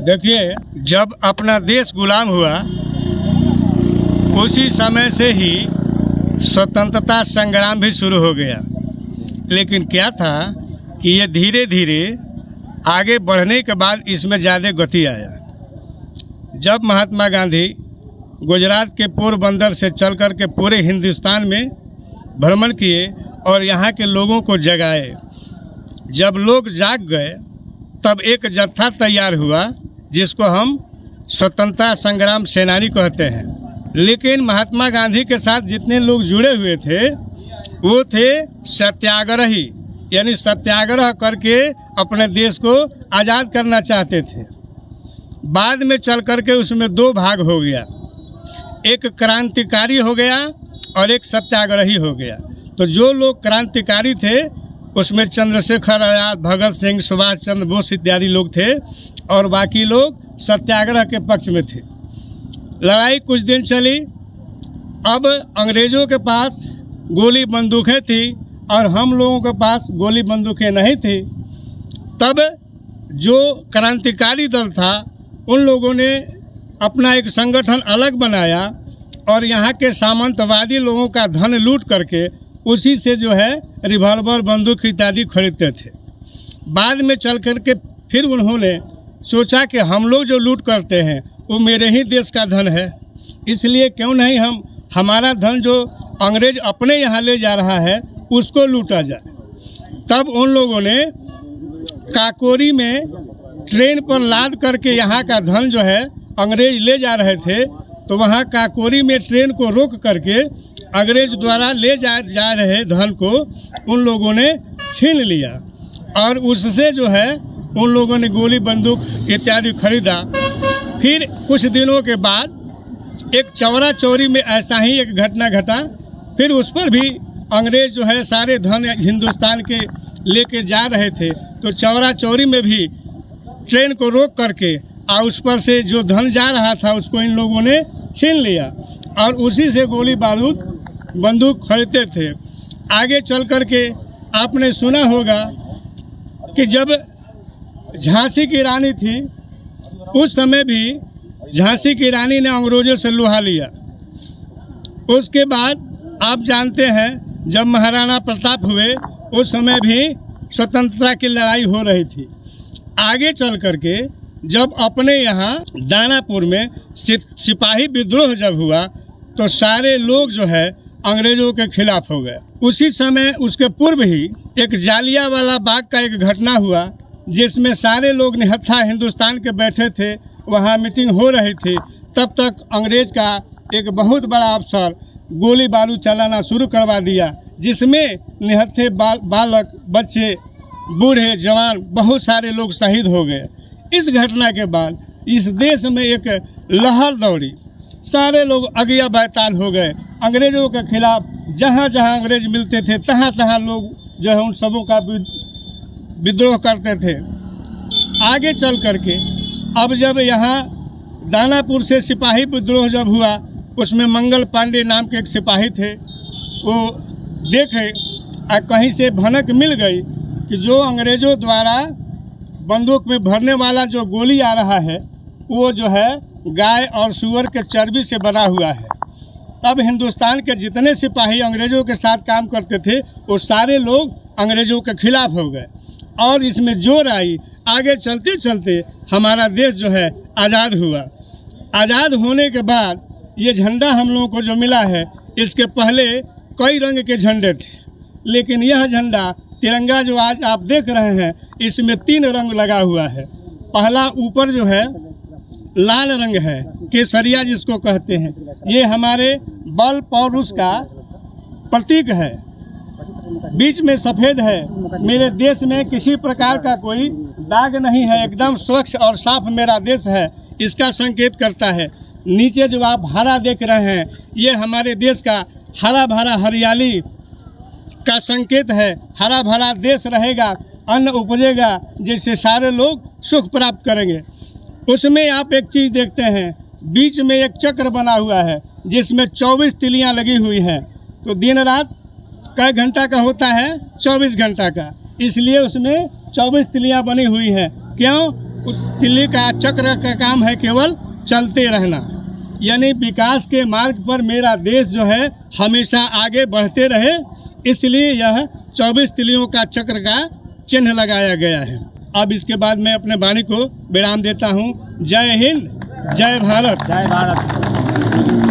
देखिए, जब अपना देश गुलाम हुआ उसी समय से ही स्वतंत्रता संग्राम भी शुरू हो गया। लेकिन क्या था कि ये धीरे धीरे आगे बढ़ने के बाद इसमें ज़्यादा गति आया। जब महात्मा गांधी गुजरात के पोरबंदर से चल कर के पूरे हिंदुस्तान में भ्रमण किए और यहाँ के लोगों को जगाए, जब लोग जाग गए तब एक जत्था तैयार हुआ जिसको हम स्वतंत्रता संग्राम सेनानी कहते हैं। लेकिन महात्मा गांधी के साथ जितने लोग जुड़े हुए थे वो थे सत्याग्रही, यानी सत्याग्रह करके अपने देश को आज़ाद करना चाहते थे। बाद में चल करके उसमें दो भाग हो गया, एक क्रांतिकारी हो गया और एक सत्याग्रही हो गया। तो जो लोग क्रांतिकारी थे उसमें चंद्रशेखर आज़ाद, भगत सिंह, सुभाष चंद्र बोस इत्यादि लोग थे और बाकी लोग सत्याग्रह के पक्ष में थे। लड़ाई कुछ दिन चली। अब अंग्रेज़ों के पास गोली बंदूकें थी और हम लोगों के पास गोली बंदूकें नहीं थी। तब जो क्रांतिकारी दल था उन लोगों ने अपना एक संगठन अलग बनाया और यहाँ के सामंतवादी लोगों का धन लूट करके उसी से जो है रिवॉल्वर, बंदूक इत्यादि खरीदते थे। बाद में चल कर के फिर उन्होंने सोचा कि हम लोग जो लूट करते हैं वो मेरे ही देश का धन है, इसलिए क्यों नहीं हम हमारा धन जो अंग्रेज अपने यहाँ ले जा रहा है उसको लूटा जाए। तब उन लोगों ने काकोरी में ट्रेन पर लाद करके यहाँ का धन जो है अंग्रेज ले जा रहे थे, तो वहाँ काकोरी में ट्रेन को रोक करके अंग्रेज द्वारा ले जा रहे धन को उन लोगों ने छीन लिया और उससे जो है उन लोगों ने गोली बंदूक इत्यादि खरीदा। फिर कुछ दिनों के बाद एक चौरा चौरी में ऐसा ही एक घटना घटा। फिर उस पर भी अंग्रेज जो है सारे धन हिंदुस्तान के लेके जा रहे थे, तो चौरा चौरी में भी ट्रेन को रोक करके और उस पर से जो धन जा रहा था उसको इन लोगों ने छीन लिया और उसी से गोली बारूद बंदूक खरीदते थे। आगे चल कर के आपने सुना होगा कि जब झांसी की रानी थी उस समय भी झांसी की रानी ने अंग्रेजों से लोहा लिया। उसके बाद आप जानते हैं जब महाराणा प्रताप हुए उस समय भी स्वतंत्रता की लड़ाई हो रही थी। आगे चल करके जब अपने यहाँ दानापुर में सिपाही विद्रोह जब हुआ तो सारे लोग जो है अंग्रेजों के खिलाफ हो गए। उसी समय उसके पूर्व ही एक जालियांवाला बाग का एक घटना हुआ जिसमें सारे लोग निहत्था हिंदुस्तान के बैठे थे, वहाँ मीटिंग हो रही थी। तब तक अंग्रेज का एक बहुत बड़ा अफसर गोली बारूद चलाना शुरू करवा दिया, जिसमें निहत्थे बालक, बच्चे, बूढ़े, जवान बहुत सारे लोग शहीद हो गए। इस घटना के बाद इस देश में एक लहर दौड़ी, सारे लोग अगिया बैताल हो गए अंग्रेज़ों के खिलाफ। जहाँ जहाँ अंग्रेज मिलते थे तहाँ तहाँ लोग जो है उन सबों का विद्रोह करते थे। आगे चल करके अब जब यहाँ दानापुर से सिपाही विद्रोह जब हुआ उसमें मंगल पांडे नाम के एक सिपाही थे, वो देखे कहीं से भनक मिल गई कि जो अंग्रेज़ों द्वारा बंदूक में भरने वाला जो गोली आ रहा है वो जो है गाय और सूअर के चर्बी से बना हुआ है। तब हिंदुस्तान के जितने सिपाही अंग्रेज़ों के साथ काम करते थे वो सारे लोग अंग्रेज़ों के खिलाफ हो गए और इसमें जोर आई। आगे चलते चलते हमारा देश जो है आज़ाद हुआ। आज़ाद होने के बाद ये झंडा हम लोगों को जो मिला है, इसके पहले कई रंग के झंडे थे, लेकिन यह झंडा तिरंगा जो आज आप देख रहे हैं इसमें 3 रंग लगा हुआ है। पहला ऊपर जो है लाल रंग है, केसरिया जिसको कहते हैं, ये हमारे बल पौरुष का प्रतीक है। बीच में सफ़ेद है, मेरे देश में किसी प्रकार का कोई दाग नहीं है, एकदम स्वच्छ और साफ मेरा देश है, इसका संकेत करता है। नीचे जो आप हरा देख रहे हैं ये हमारे देश का हरा भरा हरियाली का संकेत है। हरा भरा देश रहेगा, अन्न उपजेगा, जिससे सारे लोग सुख प्राप्त करेंगे। उसमें आप एक चीज़ देखते हैं, बीच में एक चक्र बना हुआ है जिसमें 24 तिलियां लगी हुई हैं। तो दिन रात कई घंटा का होता है? 24 घंटा का, इसलिए उसमें 24 तिलियां बनी हुई हैं। क्यों? उस तिल्ली का चक्र का काम है केवल चलते रहना, यानी विकास के मार्ग पर मेरा देश जो है हमेशा आगे बढ़ते रहे, इसलिए यह 24 तिल्लियों का चक्र का चिन्ह लगाया गया है। अब इसके बाद मैं अपने वाणी को विराम देता हूँ। जय हिंद, जय भारत। जय भारत।